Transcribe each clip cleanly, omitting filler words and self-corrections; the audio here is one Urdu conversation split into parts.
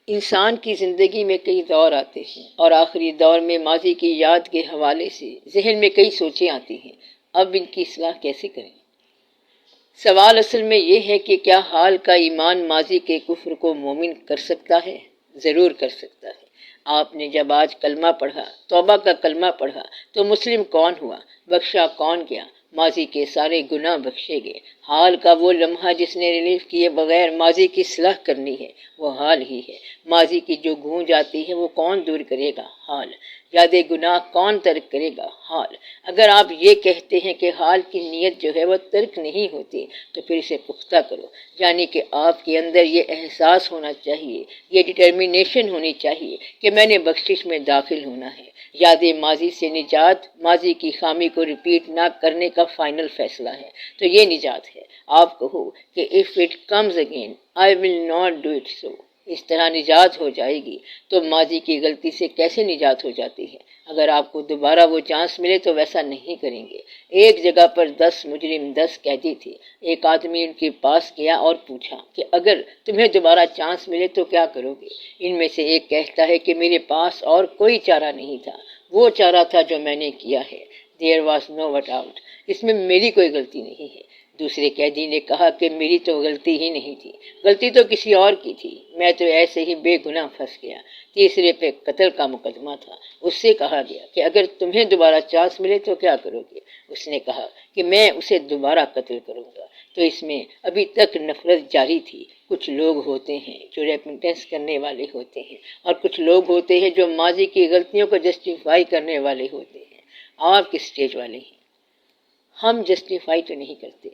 انسان کی زندگی میں کئی دور آتے ہیں اور آخری دور میں ماضی کی یاد کے حوالے سے ذہن میں کئی سوچیں آتی ہیں۔ اب ان کی اصلاح کیسے کریں؟ سوال اصل میں یہ ہے کہ کیا حال کا ایمان ماضی کے کفر کو مومن کر سکتا ہے؟ ضرور کر سکتا ہے۔ آپ نے جب آج کلمہ پڑھا، توبہ کا کلمہ پڑھا، تو مسلم کون ہوا، بخشا کون گیا؟ ماضی کے سارے گناہ بخشے گئے۔ حال کا وہ لمحہ جس نے ریلیف کیے بغیر ماضی کی اصلاح کرنی ہے، وہ حال ہی ہے۔ ماضی کی جو گونج آتی ہے وہ کون دور کرے گا؟ حال۔ یاد گناہ کون ترک کرے گا؟ حال۔ اگر آپ یہ کہتے ہیں کہ حال کی نیت جو ہے وہ ترک نہیں ہوتی، تو پھر اسے پختہ کرو، یعنی کہ آپ کے اندر یہ احساس ہونا چاہیے، یہ ڈٹرمینیشن ہونی چاہیے کہ میں نے بخشش میں داخل ہونا ہے۔ یاد ماضی سے نجات ماضی کی خامی کو ریپیٹ نہ کرنے کا فائنل فیصلہ ہے، تو یہ نجات ہے۔ آپ کہو کہ if it comes again I will not do it so، اس طرح نجات ہو جائے گی۔ تو ماضی کی غلطی سے کیسے نجات ہو جاتی ہے؟ اگر آپ کو دوبارہ وہ چانس ملے تو ویسا نہیں کریں گے۔ ایک جگہ پر 10 مجرم 10 قیدی تھے۔ ایک آدمی ان کے پاس گیا اور پوچھا کہ اگر تمہیں دوبارہ چانس ملے تو کیا کرو گے؟ ان میں سے ایک کہتا ہے کہ میرے پاس اور کوئی چارہ نہیں تھا، وہ چارہ تھا جو میں نے کیا ہے۔ There was no way out، اس میں میری کوئی غلطی نہیں ہے۔ دوسرے قیدی نے کہا کہ میری تو غلطی ہی نہیں تھی، غلطی تو کسی اور کی تھی، میں تو ایسے ہی بے گناہ پھنس گیا۔ تیسرے پہ قتل کا مقدمہ تھا۔ اس سے کہا گیا کہ اگر تمہیں دوبارہ چانس ملے تو کیا کرو گے؟ اس نے کہا کہ میں اسے دوبارہ قتل کروں گا۔ تو اس میں ابھی تک نفرت جاری تھی۔ کچھ لوگ ہوتے ہیں جو ریپنٹنس کرنے والے ہوتے ہیں، اور کچھ لوگ ہوتے ہیں جو ماضی کی غلطیوں کو جسٹیفائی کرنے والے ہوتے ہیں۔ آپ کس سٹیج والے ہیں؟ ہم جسٹیفائی تو نہیں کرتے،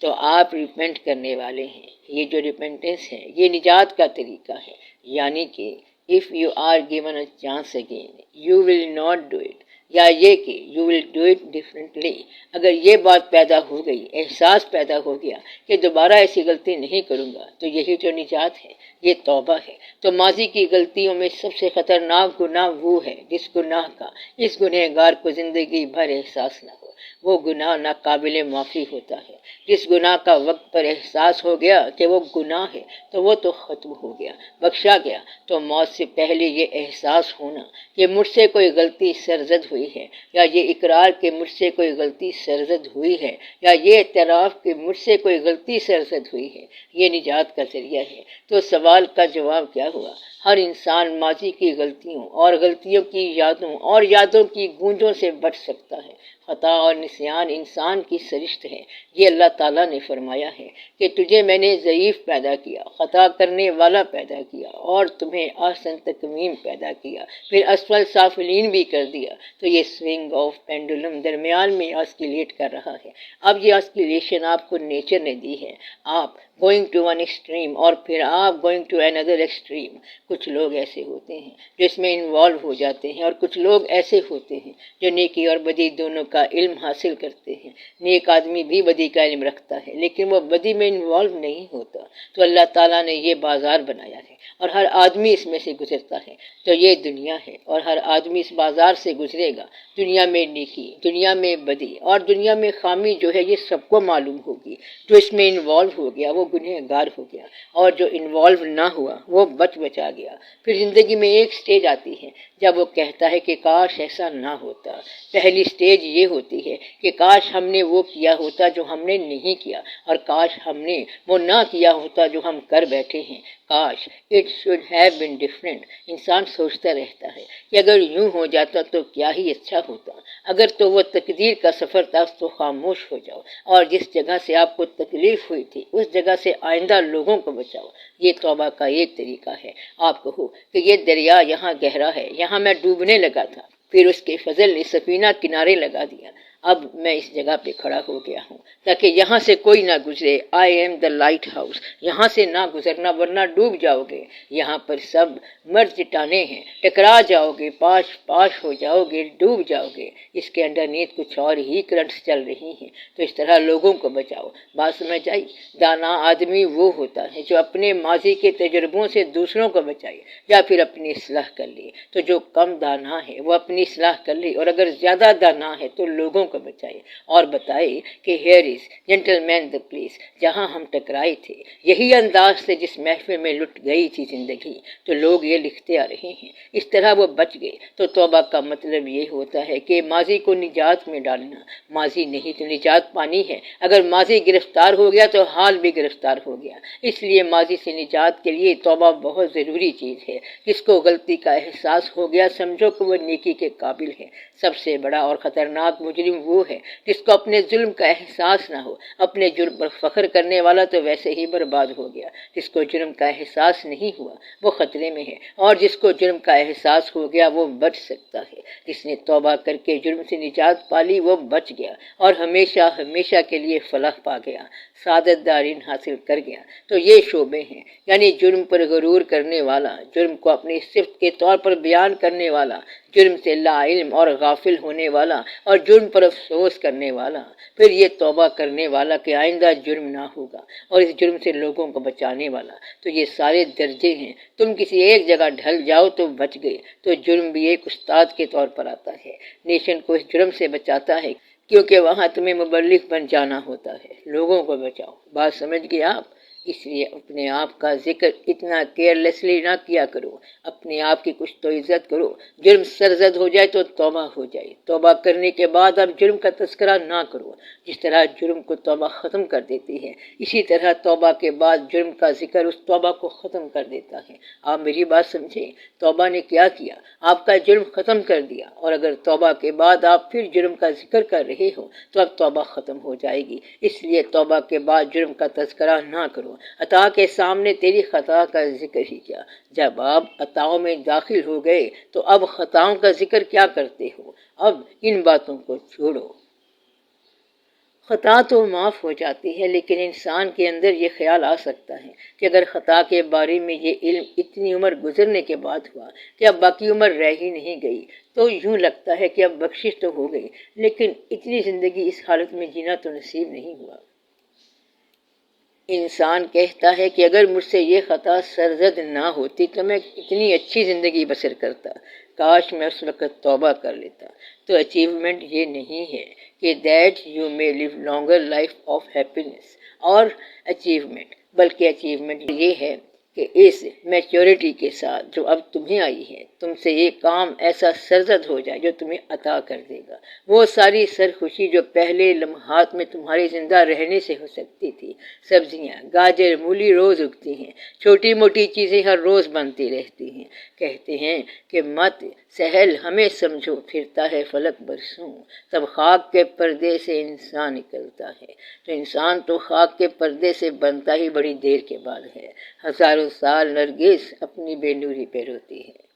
تو آپ ریپینٹ کرنے والے ہیں۔ یہ جو ریپینٹنس ہے یہ نجات کا طریقہ ہے، یعنی کہ if you are given a chance again you will not do it، یا یہ کہ you will do it differently۔ اگر یہ بات پیدا ہو گئی، احساس پیدا ہو گیا کہ دوبارہ ایسی غلطی نہیں کروں گا، تو یہی جو نجات ہے، یہ توبہ ہے۔ تو ماضی کی غلطیوں میں سب سے خطرناک گناہ وہ ہے جس گناہ کا اس گنہگار کو زندگی بھر احساس نہ ہو۔ وہ گناہ ناقابل معافی ہوتا ہے۔ جس گناہ کا وقت پر احساس ہو گیا کہ وہ گناہ ہے تو وہ تو ختم ہو گیا، بخشا گیا۔ تو موت سے پہلے یہ احساس ہونا کہ مجھ سے کوئی غلطی سرزد ہوئی ہے، یا یہ اقرار کہ مجھ سے کوئی غلطی سرزد ہوئی ہے، یا یہ اعتراف کہ مجھ سے کوئی غلطی سرزد ہوئی ہے، یہ نجات کا ذریعہ ہے۔ تو سوال کا جواب کیا ہوا؟ ہر انسان ماضی کی غلطیوں اور غلطیوں کی یادوں اور یادوں کی گونجوں سے بچ سکتا ہے۔ خطا اور نسیان انسان کی سرشت ہے۔ یہ اللہ تعالیٰ نے فرمایا ہے کہ تجھے میں نے ضعیف پیدا کیا، خطا کرنے والا پیدا کیا، اور تمہیں احسن تکوین پیدا کیا، پھر اسفل سافلین بھی کر دیا۔ تو یہ سوئنگ آف پینڈولم درمیان میں آسکیلیٹ کر رہا ہے۔ اب یہ آسکیلیشن آپ کو نیچر نے دی ہے۔ آپ گوئنگ ٹو ون ایکسٹریم اور پھر آپ گوئنگ ٹو اندر ایکسٹریم۔ کچھ لوگ ایسے ہوتے ہیں جو اس میں انوالو ہو جاتے ہیں، اور کچھ لوگ ایسے ہوتے ہیں جو نیکی اور بدی دونوں کا علم حاصل کرتے ہیں۔ نیک آدمی بھی بدی کا علم رکھتا ہے لیکن وہ بدی میں انوالو نہیں ہوتا۔ تو اللہ تعالیٰ نے یہ بازار بنایا ہے اور ہر آدمی اس میں سے گزرتا ہے۔ تو یہ دنیا ہے اور ہر آدمی اس بازار سے گزرے گا۔ دنیا میں نیکی، دنیا میں بدی اور دنیا میں خامی جو ہے یہ سب کو معلوم ہوگی۔ جو اس میں انوالو ہو گیا وہ گنہگار ہو گیا، اور جو انوالو نہ ہوا وہ بچا گیا۔ پھر زندگی میں ایک سٹیج آتی ہے جب وہ کہتا ہے کہ کاش ایسا نہ ہوتا۔ پہلی سٹیج یہ ہوتی ہے کہ کاش ہم نے وہ کیا ہوتا جو ہم نے نہیں کیا، اور کاش ہم نے وہ نہ کیا ہوتا جو ہم کر بیٹھے ہیں۔ کاش it should have been different. انسان سوچتا رہتا ہے کہ اگر یوں ہو جاتا تو کیا ہی اچھا ہوتا۔ اگر تو وہ تقدیر کا سفر تھا تو خاموش ہو جاؤ، اور جس جگہ سے آپ کو تکلیف ہوئی تھی اس جگہ سے آئندہ لوگوں کو بچاؤ۔ یہ توبہ کا ایک طریقہ ہے۔ آپ کہو کہ یہ دریا یہاں گہرا ہے، یہاں میں ڈوبنے لگا تھا، پھر اس کے فضل نے سفینہ کنارے لگا دیا۔ اب میں اس جگہ پہ کھڑا ہو گیا ہوں تاکہ یہاں سے کوئی نہ گزرے۔ I am the light house, یہاں سے نہ گزرنا ورنہ ڈوب جاؤ گے۔ یہاں پر سب مرد چٹانیں ہیں، ٹکرا جاؤ گے، پاش ہو جاؤ گے، ڈوب جاؤ گے۔ اس کے انڈرنیتھ کچھ اور ہی کرنٹس چل رہی ہیں۔ تو اس طرح لوگوں کو بچاؤ۔ بات سمجھ آئی؟ دانا آدمی وہ ہوتا ہے جو اپنے ماضی کے تجربوں سے دوسروں کو بچائے یا پھر اپنی اصلاح کر لے۔ تو جو کم دانا ہے وہ اپنی اصلاح کر لے، اور اگر زیادہ دانا ہے تو لوگوں کو بچائے اور بتائے کہ here is gentleman the place, جہاں ہم ٹکرائے تھے یہی انداز سے جس محفل میں لٹ گئی تھی زندگی، تو لوگ یہ لکھتے آ رہے ہیں اس طرح وہ بچ گئے۔ تو توبہ کا مطلب یہ ہوتا ہے کہ ماضی کو نجات میں ڈالنا، ماضی نہیں تو نجات پانی ہے۔ اگر ماضی گرفتار ہو گیا تو حال بھی گرفتار ہو گیا، اس لیے ماضی سے نجات کے لیے توبہ بہت ضروری چیز ہے۔ جس کو غلطی کا احساس ہو گیا سمجھو کہ وہ نیکی کے قابل ہے۔ سب سے بڑا اور خطرناک مجرم وہ ہے جس کو اپنے ظلم کا احساس نہ ہو۔ اپنے جرم پر فخر کرنے والا تو ویسے ہی برباد ہو گیا، جس کو جرم کا احساس نہیں ہوا وہ خطرے میں ہے، اور جس کو جرم کا احساس ہو گیا وہ بچ سکتا ہے۔ جس نے توبہ کر کے جرم سے نجات پالی وہ بچ گیا اور ہمیشہ ہمیشہ کے لیے فلاح پا گیا، سعادت دارین حاصل کر گیا۔ تو یہ شعبے ہیں، یعنی جرم پر غرور کرنے والا، جرم کو اپنی صفت کے طور پر بیان کرنے والا، جرم سے لا علم اور غافل ہونے والا، اور جرم پر افسوس کرنے والا، پھر یہ توبہ کرنے والا کہ آئندہ جرم نہ ہوگا، اور اس جرم سے لوگوں کو بچانے والا۔ تو یہ سارے درجے ہیں، تم کسی ایک جگہ ڈھل جاؤ تو بچ گئے۔ تو جرم بھی ایک استاد کے طور پر آتا ہے، نیشن کو اس جرم سے بچاتا ہے کیونکہ وہاں تمہیں مبلغ بن جانا ہوتا ہے۔ لوگوں کو بچاؤ، بات سمجھ گئے آپ؟ اس لیے اپنے آپ کا ذکر اتنا کیئرلیسلی نہ کیا کرو، اپنے آپ کی کچھ تو عزت کرو۔ جرم سرزد ہو جائے تو توبہ ہو جائے، توبہ کرنے کے بعد اب جرم کا تذکرہ نہ کرو۔ جس طرح جرم کو توبہ ختم کر دیتی ہے، اسی طرح توبہ کے بعد جرم کا ذکر اس توبہ کو ختم کر دیتا ہے۔ آپ میری بات سمجھیں، توبہ نے کیا کیا؟ آپ کا جرم ختم کر دیا، اور اگر توبہ کے بعد آپ پھر جرم کا ذکر کر رہے ہو تو اب توبہ ختم ہو جائے گی۔ اس لیے توبہ کے بعد جرم کا تذکرہ نہ کرو۔ عطا کے سامنے تیری خطا کا ذکر ہی کیا؟ جب آپ عطاؤں میں داخل ہو گئے تو اب خطاؤں کا ذکر کیا کرتے ہو؟ اب ان باتوں کو چھوڑو۔ خطا تو معاف ہو جاتی ہے، لیکن انسان کے اندر یہ خیال آ سکتا ہے کہ اگر خطا کے بارے میں یہ علم اتنی عمر گزرنے کے بعد ہوا کہ اب باقی عمر رہ ہی نہیں گئی تو یوں لگتا ہے کہ اب بخشش تو ہو گئی، لیکن اتنی زندگی اس حالت میں جینا تو نصیب نہیں ہوا۔ انسان کہتا ہے کہ اگر مجھ سے یہ خطا سرزد نہ ہوتی تو میں اتنی اچھی زندگی بسر کرتا، کاش میں اس وقت توبہ کر لیتا۔ تو اچیومنٹ یہ نہیں ہے کہ that you may live longer life of happiness اور اچیومنٹ، بلکہ اچیومنٹ یہ ہے کہ اس میچورٹی کے ساتھ جو اب تمہیں آئی ہے تم سے یہ کام ایسا سرزد ہو جائے جو تمہیں عطا کر دے گا وہ ساری سرخوشی جو پہلے لمحات میں تمہارے زندہ رہنے سے ہو سکتی تھی۔ سبزیاں، گاجر، مولی روز اگتی ہیں، چھوٹی موٹی چیزیں ہر روز بنتی رہتی ہیں۔ کہتے ہیں کہ مت سہل ہمیں سمجھو، پھرتا ہے فلک برسوں، تب خاک کے پردے سے انسان نکلتا ہے۔ تو انسان تو خاک کے پردے سے بنتا ہی بڑی دیر کے بعد ہے۔ ہزاروں سال نرگس اپنی بے نوری پہ روتی ہے۔